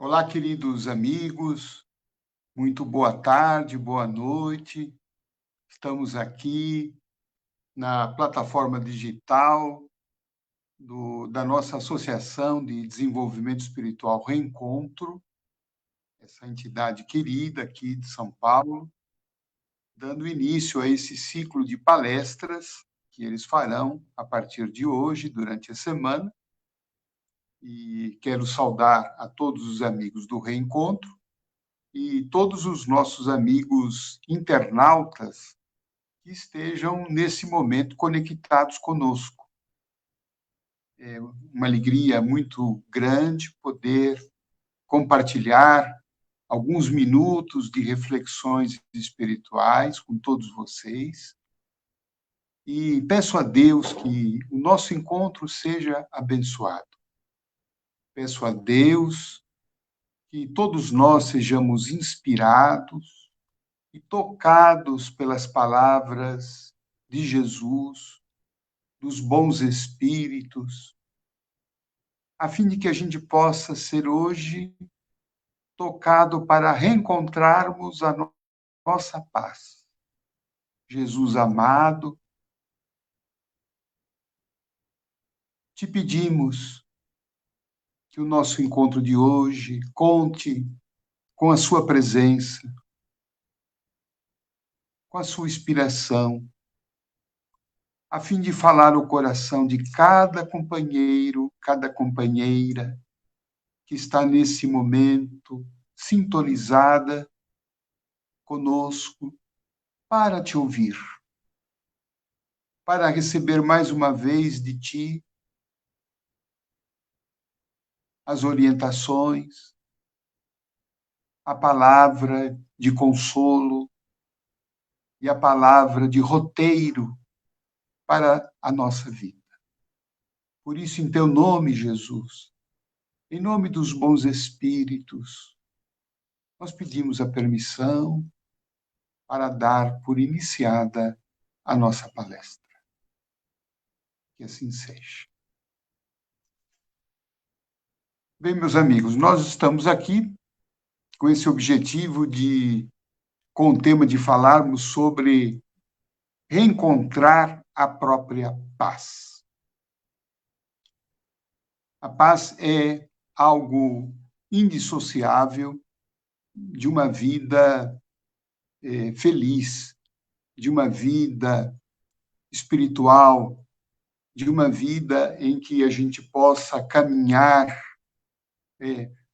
Olá, queridos amigos, muito boa tarde, boa noite. Estamos aqui na plataforma digital da nossa Associação de Desenvolvimento Espiritual Reencontro, essa entidade querida aqui de São Paulo, dando início a esse ciclo de palestras que eles farão a partir de hoje, durante a semana. E quero saudar a todos os amigos do Reencontro e todos os nossos amigos internautas que estejam, nesse momento, conectados conosco. É uma alegria muito grande poder compartilhar alguns minutos de reflexões espirituais com todos vocês. E peço a Deus que o nosso encontro seja abençoado. Peço a Deus que todos nós sejamos inspirados e tocados pelas palavras de Jesus, dos bons espíritos, a fim de que a gente possa ser hoje tocado para reencontrarmos a nossa paz. Jesus amado, te pedimos que o nosso encontro de hoje conte com a sua presença, com a sua inspiração, a fim de falar o coração de cada companheiro, cada companheira que está nesse momento sintonizada conosco para te ouvir, para receber mais uma vez de ti as orientações, a palavra de consolo e a palavra de roteiro para a nossa vida. Por isso, em teu nome, Jesus, em nome dos bons espíritos, nós pedimos a permissão para dar por iniciada a nossa palestra. Que assim seja. Bem, meus amigos, nós estamos aqui com esse objetivo com o tema de falarmos sobre reencontrar a própria paz. A paz é algo indissociável de uma vida feliz, de uma vida espiritual, de uma vida em que a gente possa caminhar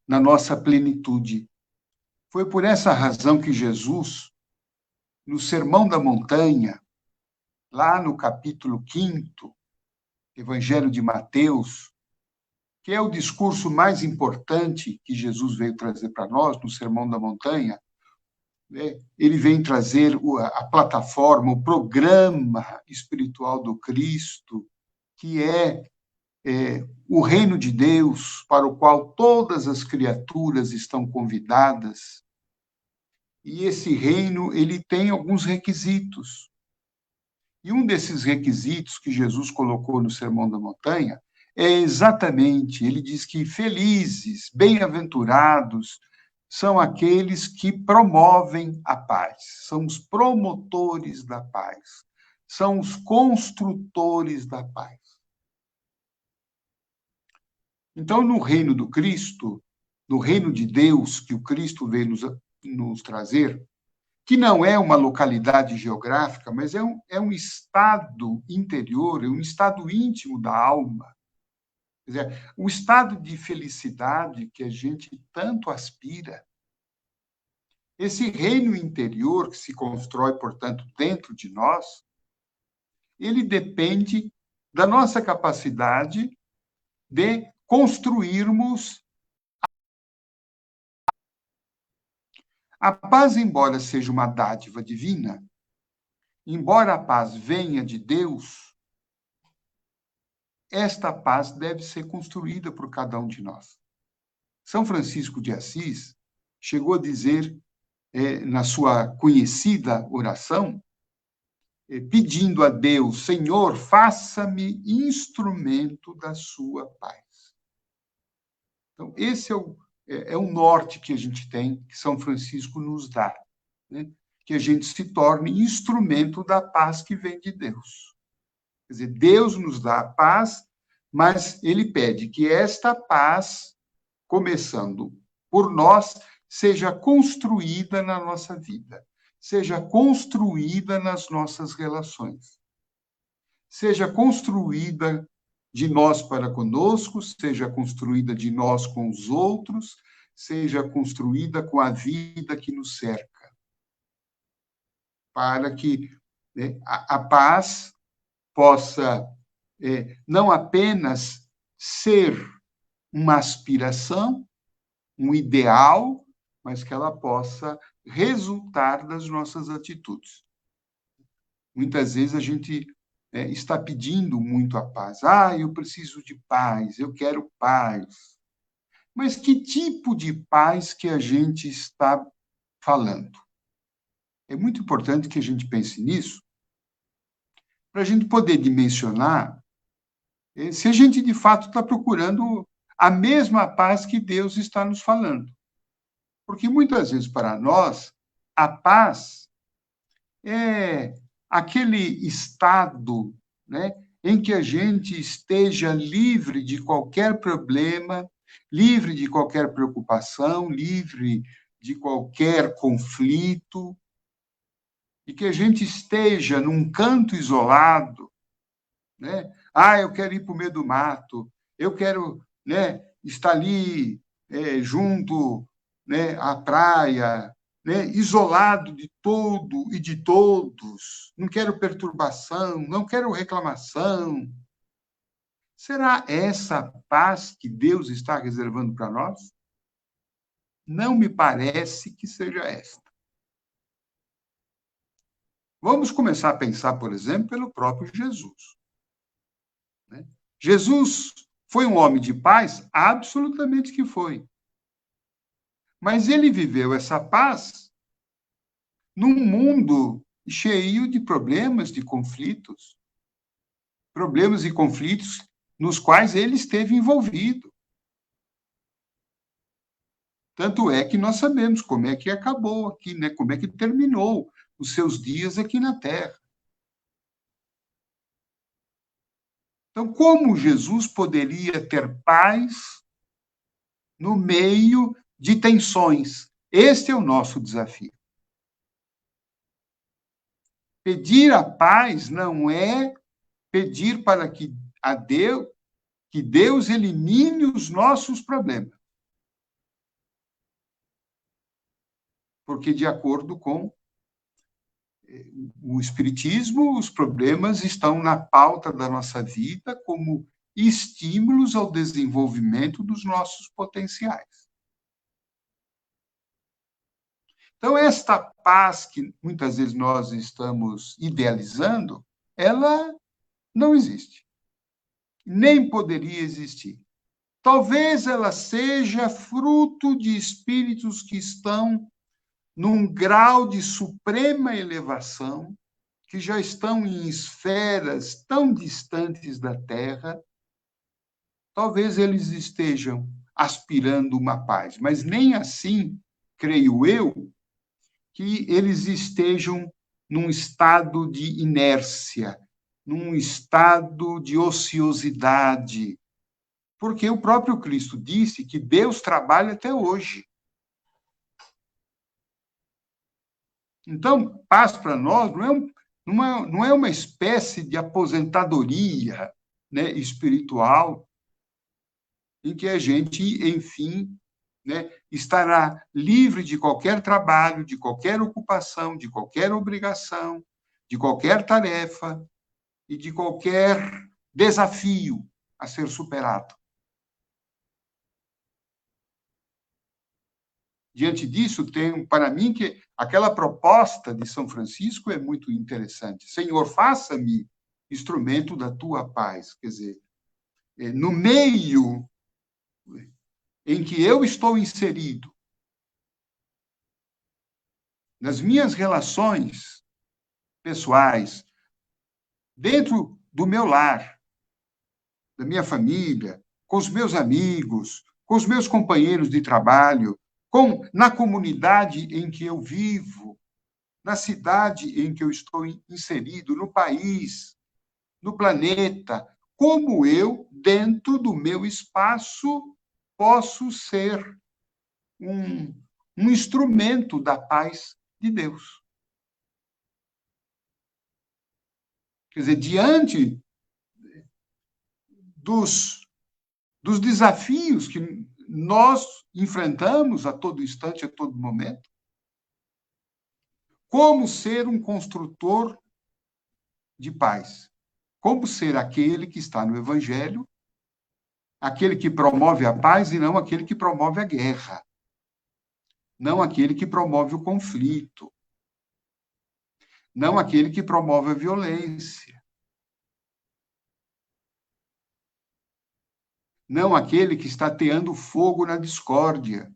na nossa plenitude. Foi por essa razão que Jesus, no Sermão da Montanha, lá no capítulo 5º, Evangelho de Mateus, que é o discurso mais importante que Jesus veio trazer para nós, no Sermão da Montanha, ele vem trazer a plataforma, o programa espiritual do Cristo, que é o reino de Deus, para o qual todas as criaturas estão convidadas. E esse reino, ele tem alguns requisitos. E um desses requisitos que Jesus colocou no Sermão da Montanha é exatamente, ele diz que felizes, bem-aventurados, são aqueles que promovem a paz, são os promotores da paz, são os construtores da paz. Então, no reino do Cristo, no reino de Deus, que o Cristo veio nos trazer, que não é uma localidade geográfica, mas é um estado interior, é um estado íntimo da alma. Quer dizer, o estado de felicidade que a gente tanto aspira. Esse reino interior que se constrói, portanto, dentro de nós, ele depende da nossa capacidade de construirmos a paz, embora seja uma dádiva divina, embora a paz venha de Deus, esta paz deve ser construída por cada um de nós. São Francisco de Assis chegou a dizer, na sua conhecida oração, pedindo a Deus: Senhor, faça-me instrumento da sua paz. Então, esse é é um norte que a gente tem, que São Francisco nos dá, né? Que a gente se torne instrumento da paz que vem de Deus. Quer dizer, Deus nos dá a paz, mas ele pede que esta paz, começando por nós, seja construída na nossa vida, seja construída nas nossas relações, seja construída de nós para conosco, seja construída de nós com os outros, seja construída com a vida que nos cerca, para que, né, a paz possa não apenas ser uma aspiração, um ideal, mas que ela possa resultar das nossas atitudes. Muitas vezes a gente está pedindo muito a paz. Eu preciso de paz, eu quero paz. Mas que tipo de paz que a gente está falando? É muito importante que a gente pense nisso, para a gente poder dimensionar se a gente, de fato, está procurando a mesma paz que Deus está nos falando. Porque, muitas vezes, para nós, a paz é aquele estado, né, em que a gente esteja livre de qualquer problema, livre de qualquer preocupação, livre de qualquer conflito, e que a gente esteja num canto isolado, né? Eu quero ir para o meio do mato, eu quero, né, estar ali junto, né, à praia, né, isolado de todo e de todos, não quero perturbação, não quero reclamação. Será essa paz que Deus está reservando para nós? Não me parece que seja esta. Vamos começar a pensar, por exemplo, pelo próprio Jesus. Jesus foi um homem de paz? Absolutamente que foi. Mas ele viveu essa paz num mundo cheio de problemas, de conflitos. Problemas e conflitos nos quais ele esteve envolvido. Tanto é que nós sabemos como é que acabou aqui, né? Como é que terminou os seus dias aqui na Terra. Então, como Jesus poderia ter paz no meio de tensões? Este é o nosso desafio. Pedir a paz não é pedir para que Deus elimine os nossos problemas. Porque, de acordo com o Espiritismo, os problemas estão na pauta da nossa vida como estímulos ao desenvolvimento dos nossos potenciais. Então, esta paz que muitas vezes nós estamos idealizando, ela não existe. Nem poderia existir. Talvez ela seja fruto de espíritos que estão num grau de suprema elevação, que já estão em esferas tão distantes da Terra, talvez eles estejam aspirando uma paz, mas nem assim, creio eu, que eles estejam num estado de inércia, num estado de ociosidade, porque o próprio Cristo disse que Deus trabalha até hoje. Então, paz para nós não é uma espécie de aposentadoria, né, espiritual, em que a gente, enfim, né, estará livre de qualquer trabalho, de qualquer ocupação, de qualquer obrigação, de qualquer tarefa e de qualquer desafio a ser superado. Diante disso, tem, para mim, que aquela proposta de São Francisco é muito interessante. Senhor, faça-me instrumento da tua paz. Quer dizer, no meio em que eu estou inserido, nas minhas relações pessoais, dentro do meu lar, da minha família, com os meus amigos, com os meus companheiros de trabalho, na comunidade em que eu vivo, na cidade em que eu estou inserido, no país, no planeta, como eu, dentro do meu espaço, posso ser um instrumento da paz de Deus. Quer dizer, diante dos desafios que nós enfrentamos a todo instante, a todo momento, como ser um construtor de paz? Como ser aquele que está no Evangelho, aquele que promove a paz e não aquele que promove a guerra, não aquele que promove o conflito, não aquele que promove a violência, não aquele que está ateando fogo na discórdia,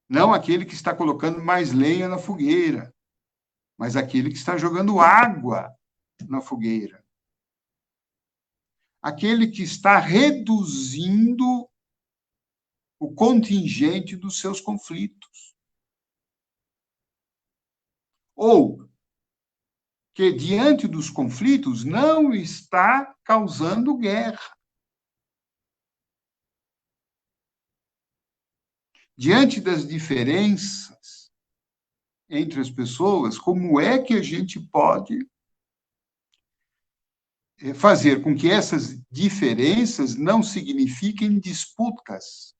não aquele que está colocando mais lenha na fogueira, mas aquele que está jogando água na fogueira. Aquele que está reduzindo o contingente dos seus conflitos. Ou que, diante dos conflitos, não está causando guerra. Diante das diferenças entre as pessoas, como é que a gente pode fazer com que essas diferenças não signifiquem disputas,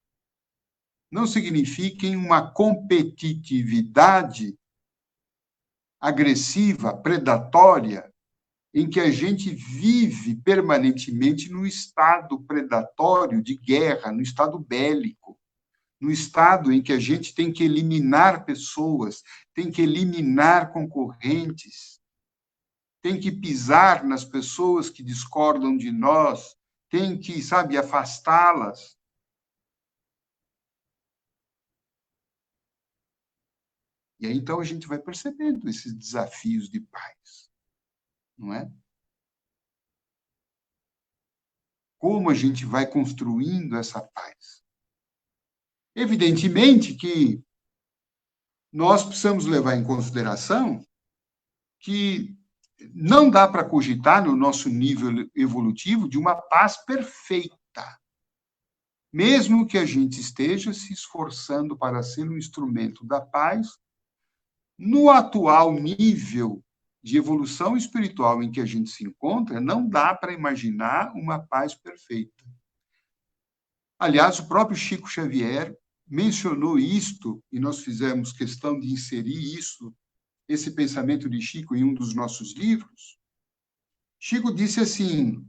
não signifiquem uma competitividade agressiva, predatória, em que a gente vive permanentemente no estado predatório de guerra, no estado bélico, no estado em que a gente tem que eliminar pessoas, tem que eliminar concorrentes, tem que pisar nas pessoas que discordam de nós, tem que, sabe, afastá-las. E aí, então, a gente vai percebendo esses desafios de paz, não é? Como a gente vai construindo essa paz. Evidentemente que nós precisamos levar em consideração que não dá para cogitar, no nosso nível evolutivo, de uma paz perfeita. Mesmo que a gente esteja se esforçando para ser um instrumento da paz, no atual nível de evolução espiritual em que a gente se encontra, não dá para imaginar uma paz perfeita. Aliás, o próprio Chico Xavier mencionou isto, e nós fizemos questão de inserir isso, esse pensamento de Chico, em um dos nossos livros. Chico disse assim: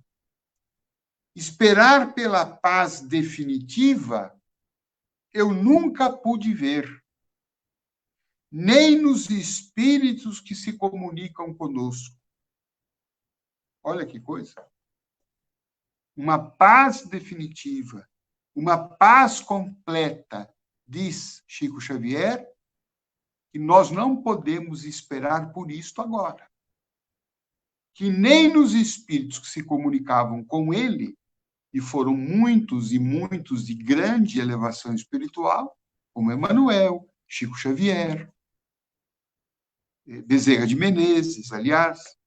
esperar pela paz definitiva eu nunca pude ver, nem nos espíritos que se comunicam conosco. Olha que coisa. Uma paz definitiva, uma paz completa, diz Chico Xavier, que nós não podemos esperar por isto agora. Que nem nos espíritos que se comunicavam com ele, e foram muitos e muitos de grande elevação espiritual, como Emmanuel, Chico Xavier, Bezerra de Menezes, aliás,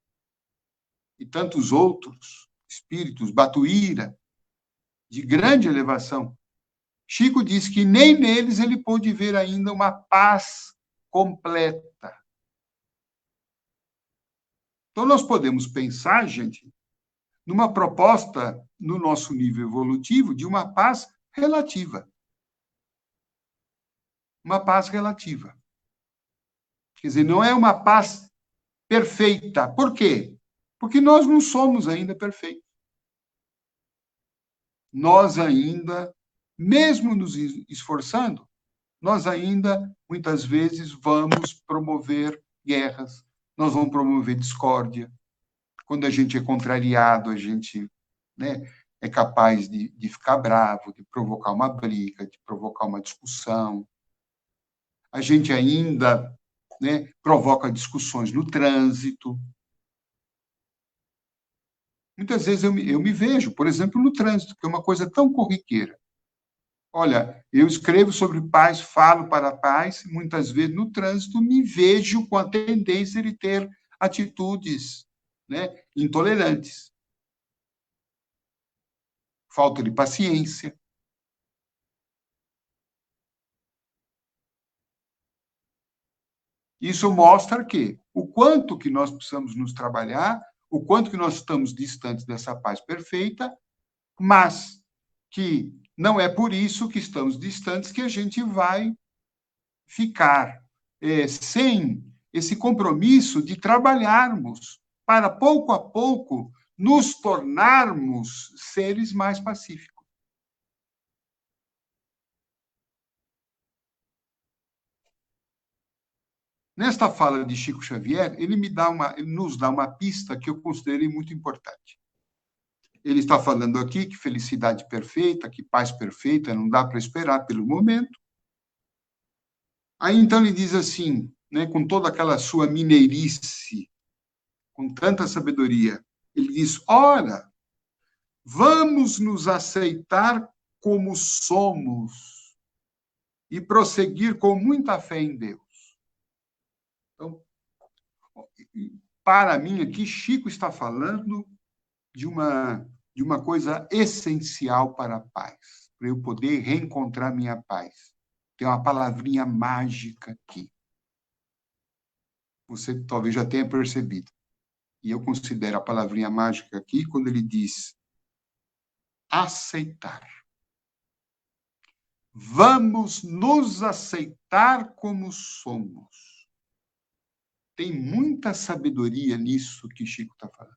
e tantos outros espíritos, Batuíra, de grande elevação. Chico diz que nem neles ele pôde ver ainda uma paz completa. Então, nós podemos pensar, gente, numa proposta, no nosso nível evolutivo, de uma paz relativa. Uma paz relativa. Quer dizer, não é uma paz perfeita. Por quê? Porque nós não somos ainda perfeitos. Nós ainda, mesmo nos esforçando, nós ainda, muitas vezes, vamos promover guerras, nós vamos promover discórdia. Quando a gente é contrariado, a gente, né, é capaz de ficar bravo, de provocar uma briga, de provocar uma discussão. A gente ainda, né, provoca discussões no trânsito. Muitas vezes eu me vejo, por exemplo, no trânsito, que é uma coisa tão corriqueira. Olha, eu escrevo sobre paz, falo para a paz, muitas vezes no trânsito me vejo com a tendência de ter atitudes, né, intolerantes, falta de paciência. Isso mostra que o quanto que nós precisamos nos trabalhar, o quanto que nós estamos distantes dessa paz perfeita, mas que não é por isso que estamos distantes que a gente vai ficar sem esse compromisso de trabalharmos para, pouco a pouco, nos tornarmos seres mais pacíficos. Nesta fala de Chico Xavier, ele nos dá uma pista que eu considerei muito importante. Ele está falando aqui que felicidade perfeita, que paz perfeita, não dá para esperar pelo momento. Aí então ele diz assim, né, com toda aquela sua mineirice, com tanta sabedoria, ele diz: ora, vamos nos aceitar como somos e prosseguir com muita fé em Deus. Então, para mim aqui, Chico está falando de uma coisa essencial para a paz, para eu poder reencontrar minha paz. Tem uma palavrinha mágica aqui. Você talvez já tenha percebido. E eu considero a palavrinha mágica aqui quando ele diz aceitar. Vamos nos aceitar como somos. Tem muita sabedoria nisso que Chico está falando.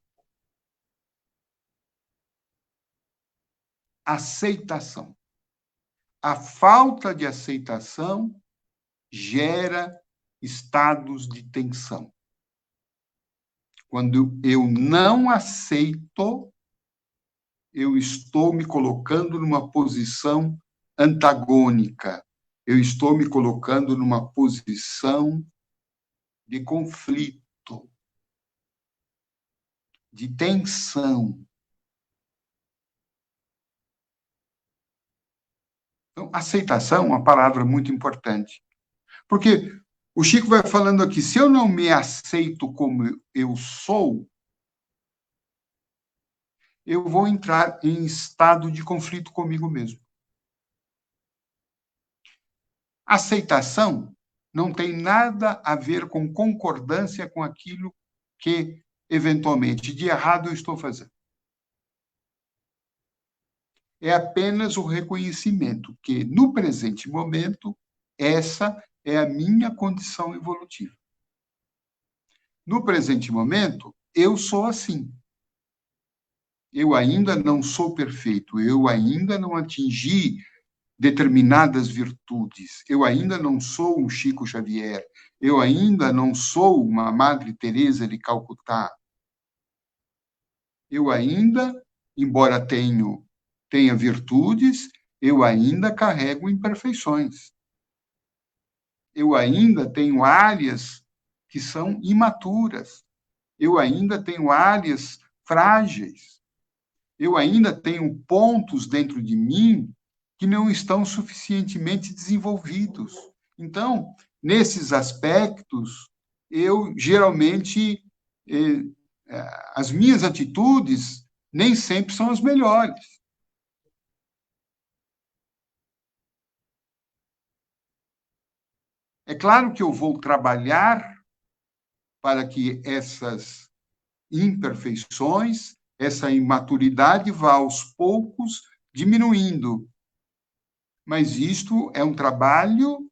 Aceitação. A falta de aceitação gera estados de tensão. Quando eu não aceito, eu estou me colocando numa posição antagônica. Eu estou me colocando numa posição de conflito, de tensão. Então, aceitação é uma palavra muito importante. Porque o Chico vai falando aqui, se eu não me aceito como eu sou, eu vou entrar em estado de conflito comigo mesmo. Aceitação não tem nada a ver com concordância com aquilo que, eventualmente, de errado eu estou fazendo. É apenas o reconhecimento que, no presente momento, essa é a minha condição evolutiva. No presente momento, eu sou assim. Eu ainda não sou perfeito, eu ainda não atingi determinadas virtudes, eu ainda não sou um Chico Xavier, eu ainda não sou uma Madre Teresa de Calcutá. Eu ainda, embora tenha virtudes, eu ainda carrego imperfeições. Eu ainda tenho áreas que são imaturas. Eu ainda tenho áreas frágeis. Eu ainda tenho pontos dentro de mim que não estão suficientemente desenvolvidos. Então, nesses aspectos, eu geralmente as minhas atitudes nem sempre são as melhores. É claro que eu vou trabalhar para que essas imperfeições, essa imaturidade vá aos poucos diminuindo. Mas isto é um trabalho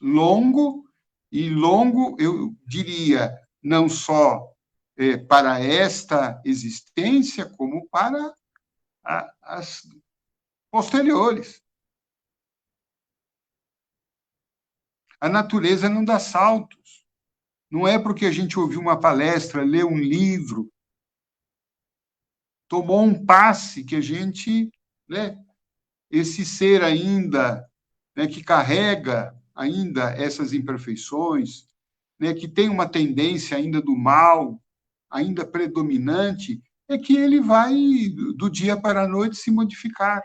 longo, e longo, eu diria, não só para esta existência, como para as posteriores. A natureza não dá saltos. Não é porque a gente ouviu uma palestra, leu um livro, tomou um passe que a gente, né, esse ser ainda, né, que carrega ainda essas imperfeições, né, que tem uma tendência ainda do mal, ainda predominante, é que ele vai, do dia para a noite, se modificar.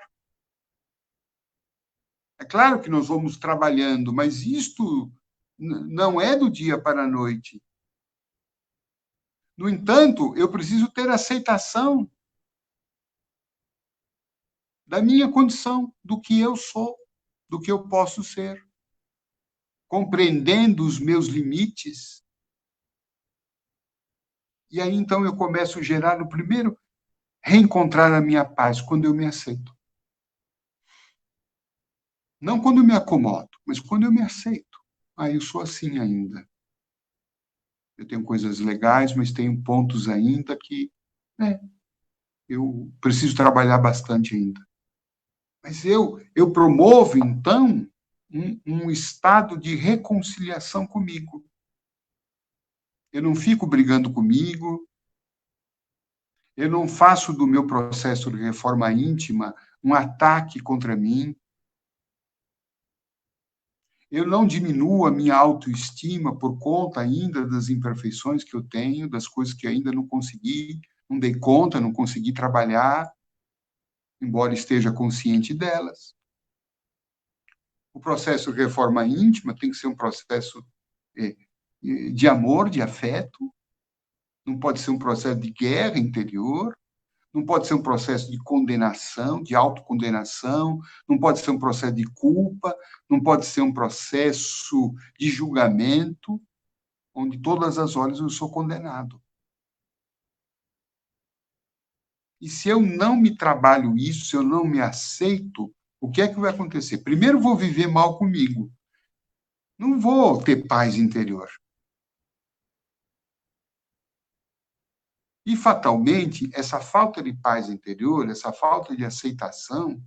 É claro que nós vamos trabalhando, mas isto não é do dia para a noite. No entanto, eu preciso ter aceitação da minha condição, do que eu sou, do que eu posso ser, compreendendo os meus limites. E aí, então, eu começo a gerar, no primeiro, reencontrar a minha paz, quando eu me aceito. Não quando eu me acomodo, mas quando eu me aceito. Ah, eu sou assim ainda. Eu tenho coisas legais, mas tenho pontos ainda que, né, eu preciso trabalhar bastante ainda. Mas eu promovo, então, um estado de reconciliação comigo. Eu não fico brigando comigo, eu não faço do meu processo de reforma íntima um ataque contra mim, eu não diminuo a minha autoestima por conta ainda das imperfeições que eu tenho, das coisas que ainda não consegui, não dei conta, não consegui trabalhar, embora esteja consciente delas. O processo de reforma íntima tem que ser um processo de amor, de afeto, não pode ser um processo de guerra interior, não pode ser um processo de condenação, de autocondenação, não pode ser um processo de culpa, não pode ser um processo de julgamento, onde todas as horas eu sou condenado. E se eu não me trabalho isso, se eu não me aceito, o que é que vai acontecer? Primeiro, vou viver mal comigo. Não vou ter paz interior. E, fatalmente, essa falta de paz interior, essa falta de aceitação,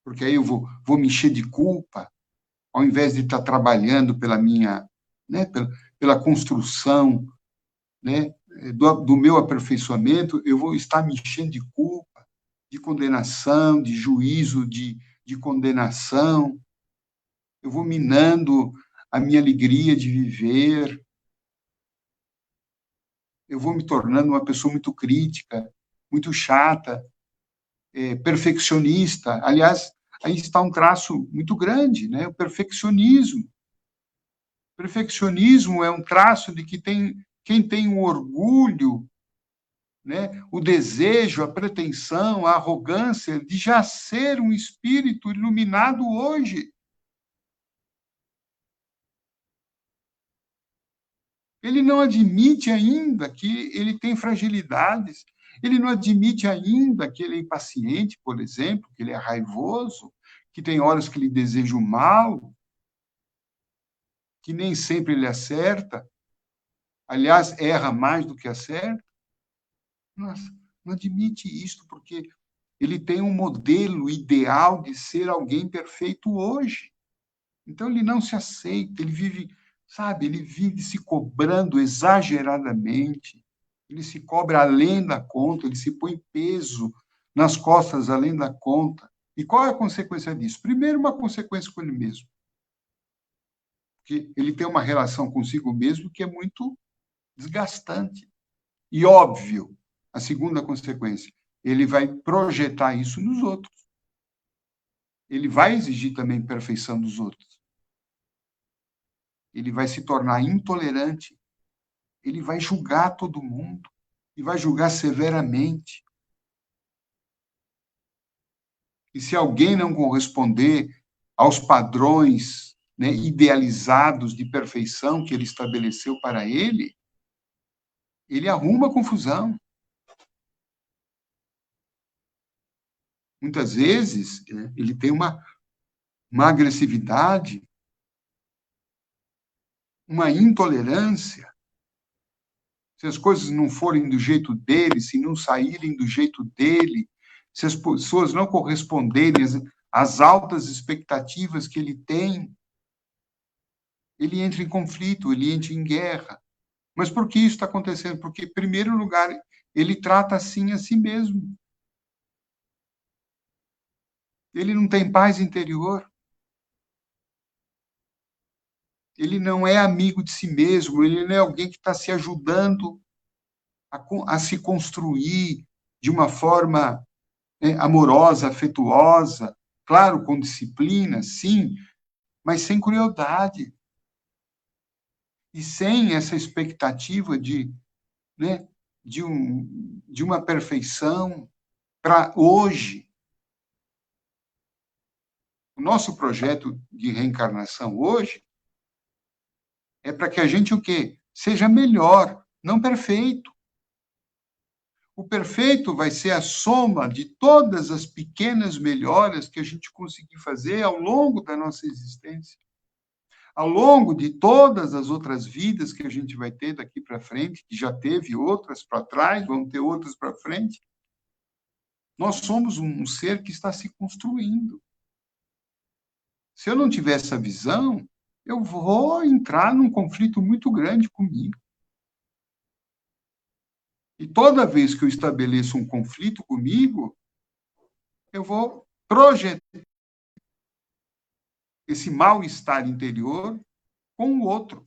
porque aí eu vou me encher de culpa, ao invés de estar trabalhando pela minha, né, pela construção, né, do meu aperfeiçoamento, eu vou estar me enchendo de culpa, de condenação, de juízo, de condenação, eu vou minando a minha alegria de viver, eu vou me tornando uma pessoa muito crítica, muito chata, perfeccionista. Aliás, aí está um traço muito grande, né? O perfeccionismo. Perfeccionismo é um traço de que quem tem o orgulho, né? O desejo, a pretensão, a arrogância de já ser um espírito iluminado hoje. Ele não admite ainda que ele tem fragilidades, ele não admite ainda que ele é impaciente, por exemplo, que ele é raivoso, que tem horas que ele deseja o mal, que nem sempre ele acerta, aliás, erra mais do que acerta. Nossa, não admite isso, porque ele tem um modelo ideal de ser alguém perfeito hoje. Então, ele não se aceita, ele vive, sabe, ele vive se cobrando exageradamente, ele se cobra além da conta, ele se põe peso nas costas além da conta. E qual é a consequência disso? Primeiro, uma consequência com ele mesmo, porque ele tem uma relação consigo mesmo que é muito desgastante. E óbvio, a segunda consequência, ele vai projetar isso nos outros. Ele vai exigir também perfeição dos outros. Ele vai se tornar intolerante. Ele vai julgar todo mundo e vai julgar severamente. E se alguém não corresponder aos padrões, né, idealizados de perfeição que ele estabeleceu para ele arruma confusão. Muitas vezes, né, ele tem uma agressividade, uma intolerância. Se as coisas não forem do jeito dele, se não saírem do jeito dele, se as pessoas não corresponderem às altas expectativas que ele tem, ele entra em conflito, ele entra em guerra. Mas por que isso está acontecendo? Porque, em primeiro lugar, ele trata assim a si mesmo. Ele não tem paz interior. Ele não é amigo de si mesmo, ele não é alguém que está se ajudando a se construir de uma forma, né, amorosa, afetuosa, claro, com disciplina, sim, mas sem crueldade e sem essa expectativa de, né, de uma perfeição para hoje. O nosso projeto de reencarnação hoje é para que a gente o quê? Seja melhor, não perfeito. O perfeito vai ser a soma de todas as pequenas melhoras que a gente conseguir fazer ao longo da nossa existência, ao longo de todas as outras vidas que a gente vai ter daqui para frente, que já teve outras para trás, vão ter outras para frente. Nós somos um ser que está se construindo. Se eu não tiver essa visão, eu vou entrar num conflito muito grande comigo. E toda vez que eu estabeleço um conflito comigo, eu vou projetar esse mal-estar interior com o outro.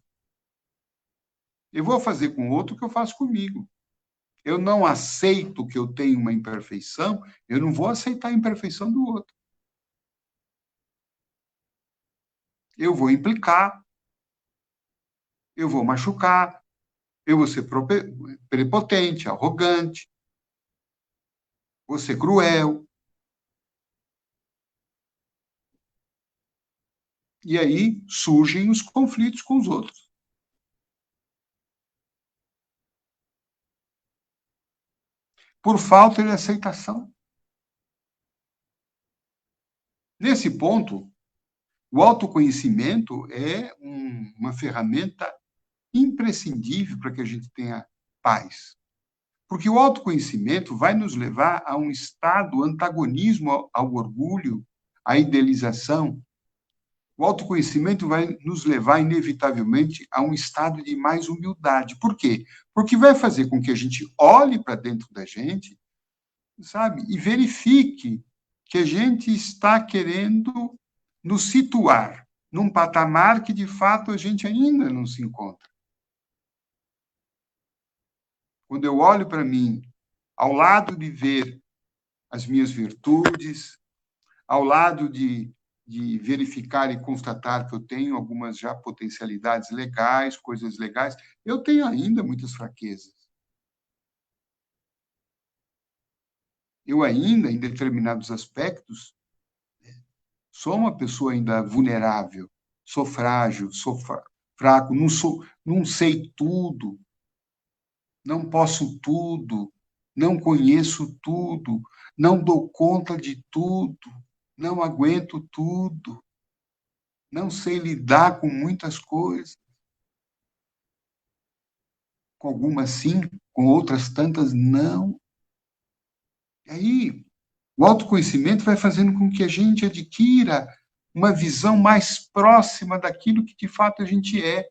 Eu vou fazer com o outro o que eu faço comigo. Eu não aceito que eu tenho uma imperfeição, eu não vou aceitar a imperfeição do outro. Eu vou implicar, eu vou machucar, eu vou ser prepotente, arrogante, vou ser cruel. E aí surgem os conflitos com os outros. Por falta de aceitação. Nesse ponto, o autoconhecimento é uma ferramenta imprescindível para que a gente tenha paz. Porque o autoconhecimento vai nos levar a um estado antagonismo ao orgulho, à idealização. O autoconhecimento vai nos levar, inevitavelmente, a um estado de mais humildade. Por quê? Porque vai fazer com que a gente olhe para dentro da gente, sabe, e verifique que a gente está querendo nos situar num patamar que, de fato, a gente ainda não se encontra. Quando eu olho para mim, ao lado de ver as minhas virtudes, ao lado de verificar e constatar que eu tenho algumas já potencialidades legais, coisas legais, eu tenho ainda muitas fraquezas. Eu ainda, em determinados aspectos, sou uma pessoa ainda vulnerável, sou frágil, sou fraco, não sei tudo, não posso tudo, não conheço tudo, não dou conta de tudo, não aguento tudo, não sei lidar com muitas coisas. Com algumas sim, com outras tantas não. E aí, o autoconhecimento vai fazendo com que a gente adquira uma visão mais próxima daquilo que de fato a gente é.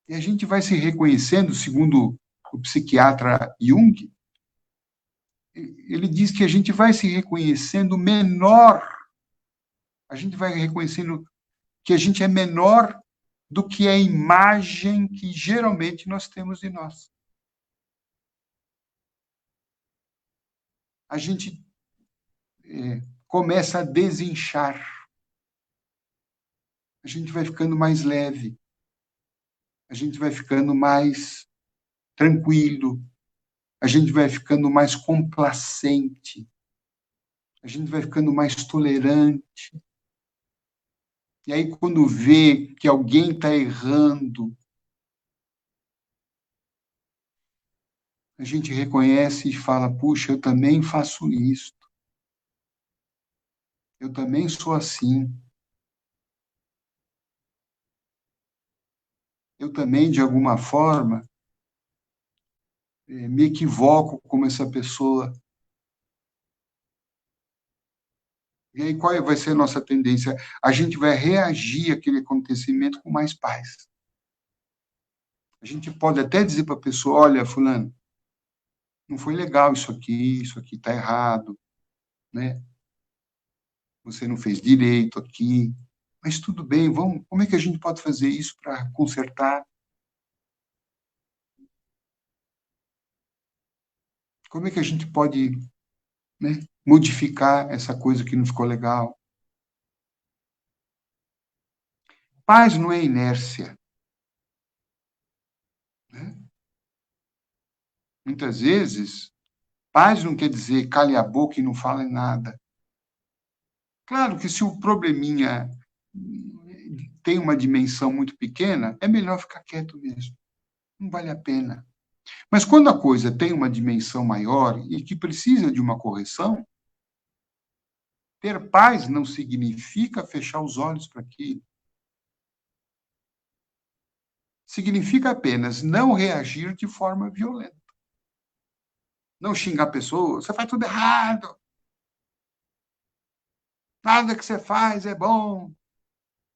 E a gente vai se reconhecendo, segundo o psiquiatra Jung, ele diz que a gente vai se reconhecendo menor, a gente vai reconhecendo que a gente é menor do que a imagem que geralmente nós temos de nós. A gente começa a desinchar. A gente vai ficando mais leve. A gente vai ficando mais tranquilo. A gente vai ficando mais complacente. A gente vai ficando mais tolerante. E aí, quando vê que alguém está errando, a gente reconhece e fala: puxa, eu também faço isso. Eu também sou assim. Eu também, de alguma forma, me equivoco como essa pessoa. E aí, qual vai ser a nossa tendência? A gente vai reagir àquele acontecimento com mais paz. A gente pode até dizer para a pessoa: olha, fulano, não foi legal isso aqui está errado, né? Você não fez direito aqui, mas tudo bem, vamos, como é que a gente pode fazer isso para consertar? Como é que a gente pode, né, modificar essa coisa que não ficou legal? Paz não é inércia, né? Muitas vezes, paz não quer dizer cale a boca e não fale nada. Claro que se o probleminha tem uma dimensão muito pequena, é melhor ficar quieto mesmo. Não vale a pena. Mas quando a coisa tem uma dimensão maior e que precisa de uma correção, ter paz não significa fechar os olhos para aquilo. Significa apenas não reagir de forma violenta. Não xingar a pessoa, você faz tudo errado. Nada que você faz é bom.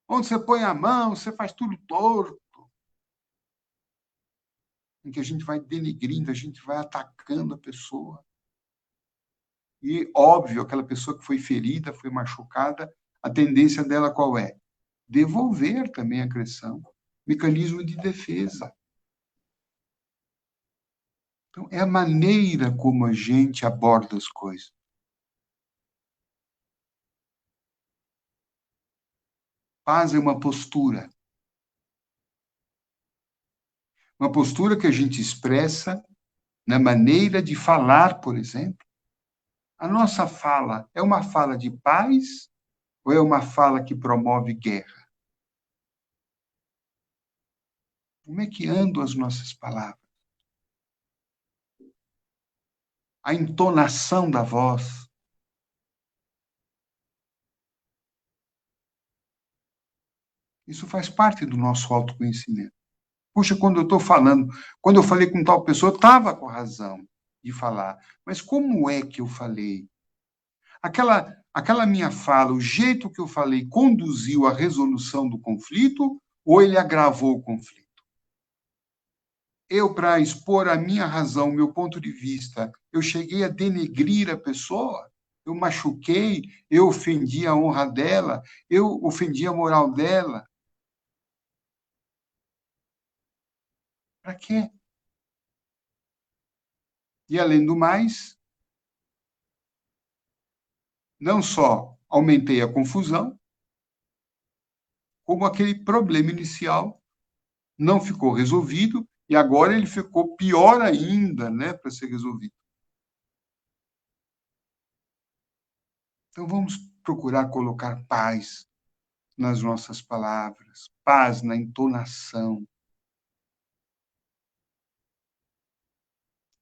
Onde você põe a mão, você faz tudo torto. Em que a gente vai denegrindo, a gente vai atacando a pessoa. E, óbvio, aquela pessoa que foi ferida, foi machucada, a tendência dela qual é? Devolver também a agressão. Mecanismo de defesa. Então, é a maneira como a gente aborda as coisas. Paz é uma postura. Uma postura que a gente expressa na maneira de falar, por exemplo. A nossa fala é uma fala de paz ou é uma fala que promove guerra? Como é que andam as nossas palavras? A entonação da voz. Isso faz parte do nosso autoconhecimento. Puxa, quando eu estou falando, quando eu falei com tal pessoa, eu estava com razão de falar. Mas como é que eu falei? Aquela minha fala, o jeito que eu falei, conduziu à resolução do conflito ou ele agravou o conflito? Eu, para expor a minha razão, o meu ponto de vista, eu cheguei a denegrir a pessoa, eu machuquei, eu ofendi a honra dela, eu ofendi a moral dela. Para quê? E, além do mais, não só aumentei a confusão, como aquele problema inicial não ficou resolvido e agora ele ficou pior ainda, né, para ser resolvido. Então, vamos procurar colocar paz nas nossas palavras, paz na entonação.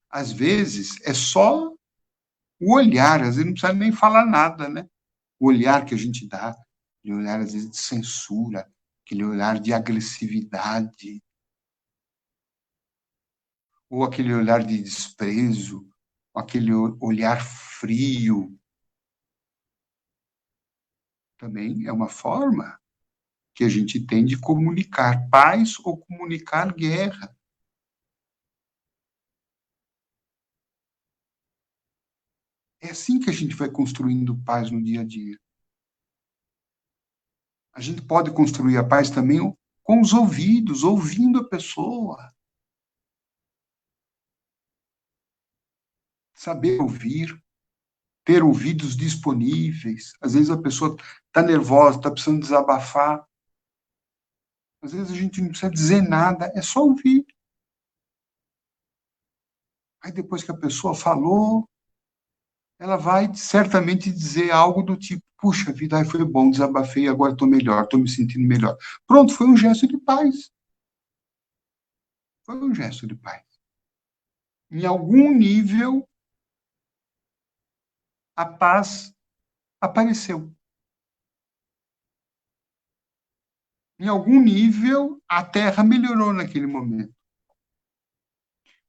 Às vezes, é só o olhar, às vezes não precisa nem falar nada, né? O olhar que a gente dá, aquele olhar, às vezes, de censura, aquele olhar de agressividade, ou aquele olhar de desprezo, aquele olhar frio, também é uma forma que a gente tem de comunicar paz ou comunicar guerra. É assim que a gente vai construindo paz no dia a dia. A gente pode construir a paz também com os ouvidos, ouvindo a pessoa. Saber ouvir, ter ouvidos disponíveis. Às vezes a pessoa está nervosa, está precisando desabafar. Às vezes a gente não precisa dizer nada, é só ouvir. Aí depois que a pessoa falou, ela vai certamente dizer algo do tipo: puxa vida, aí foi bom, desabafei, agora estou melhor, estou me sentindo melhor. Pronto, foi um gesto de paz. Foi um gesto de paz. Em algum nível, a paz apareceu. Em algum nível, a Terra melhorou naquele momento.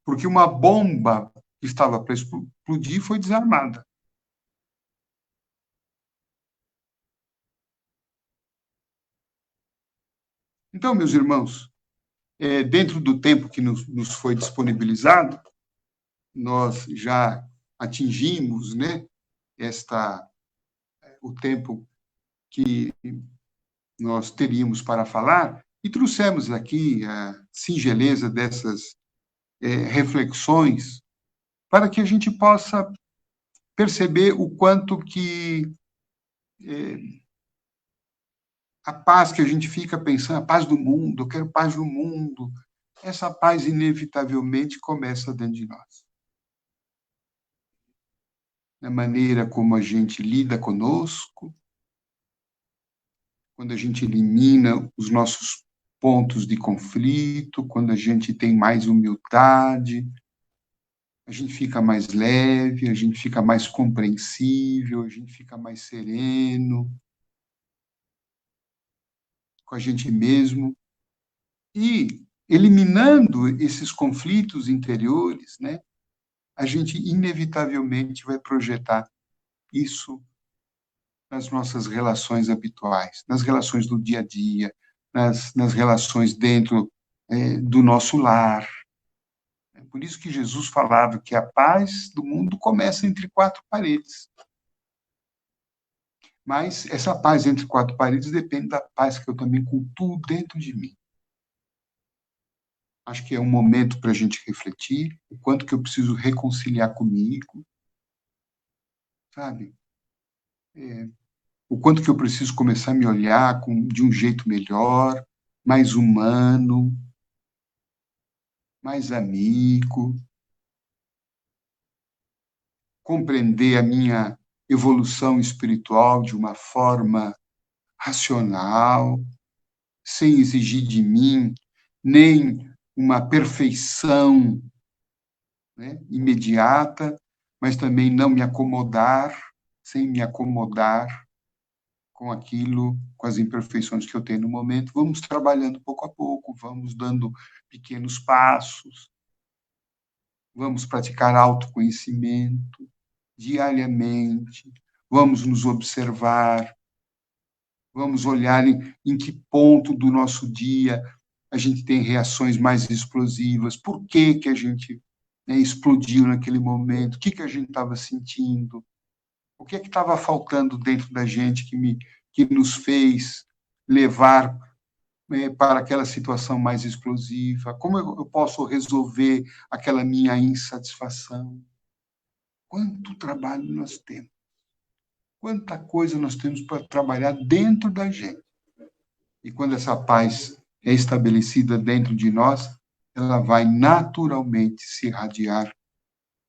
Porque uma bomba que estava para explodir foi desarmada. Então, meus irmãos, dentro do tempo que nos foi disponibilizado, nós já atingimos, né, o tempo que nós teríamos para falar e trouxemos aqui a singeleza dessas reflexões para que a gente possa perceber o quanto que a paz que a gente fica pensando, a paz do mundo, eu quero paz no mundo, essa paz inevitavelmente começa dentro de nós. Na maneira como a gente lida conosco, quando a gente elimina os nossos pontos de conflito, quando a gente tem mais humildade, a gente fica mais leve, a gente fica mais compreensível, a gente fica mais sereno com a gente mesmo. E, eliminando esses conflitos interiores, né, a gente inevitavelmente vai projetar isso nas nossas relações habituais, nas relações do dia a dia, nas relações dentro do nosso lar. É por isso que Jesus falava que a paz do mundo começa entre quatro paredes. Mas essa paz entre quatro paredes depende da paz que eu também cultuo dentro de mim. Acho que é um momento para a gente refletir o quanto que eu preciso reconciliar comigo, sabe? O quanto que eu preciso começar a me olhar de um jeito melhor, mais humano, mais amigo, compreender a minha evolução espiritual de uma forma racional, sem exigir de mim nem uma perfeição, né, imediata, mas também não me acomodar, sem me acomodar com aquilo, com as imperfeições que eu tenho no momento. Vamos trabalhando pouco a pouco, vamos dando pequenos passos, vamos praticar autoconhecimento diariamente, vamos nos observar, vamos olhar em que ponto do nosso dia a gente tem reações mais explosivas, por que que a gente, né, explodiu naquele momento, o que que a gente estava sentindo, o que estava faltando dentro da gente que nos fez levar para aquela situação mais explosiva, como eu posso resolver aquela minha insatisfação. Quanto trabalho nós temos, quanta coisa nós temos para trabalhar dentro da gente. E quando essa paz é estabelecida dentro de nós, ela vai naturalmente se irradiar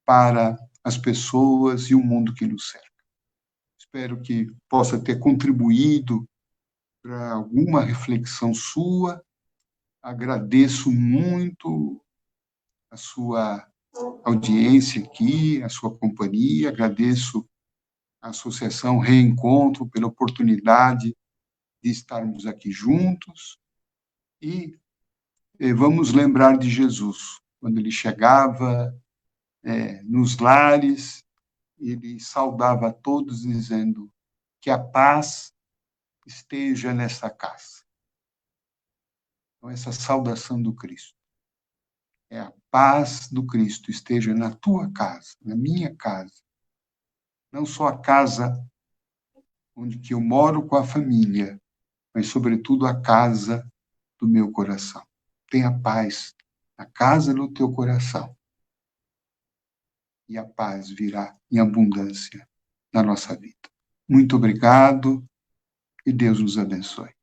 para as pessoas e o mundo que nos cerca. Espero que possa ter contribuído para alguma reflexão sua. Agradeço muito a sua audiência aqui, a sua companhia, agradeço a Associação Reencontro pela oportunidade de estarmos aqui juntos e vamos lembrar de Jesus, quando ele chegava nos lares, ele saudava a todos dizendo que a paz esteja nessa casa. Então, essa saudação do Cristo é a paz do Cristo esteja na tua casa, na minha casa. Não só a casa onde que eu moro com a família, mas, sobretudo, a casa do meu coração. Tenha paz na casa do teu coração. E a paz virá em abundância na nossa vida. Muito obrigado e Deus nos abençoe.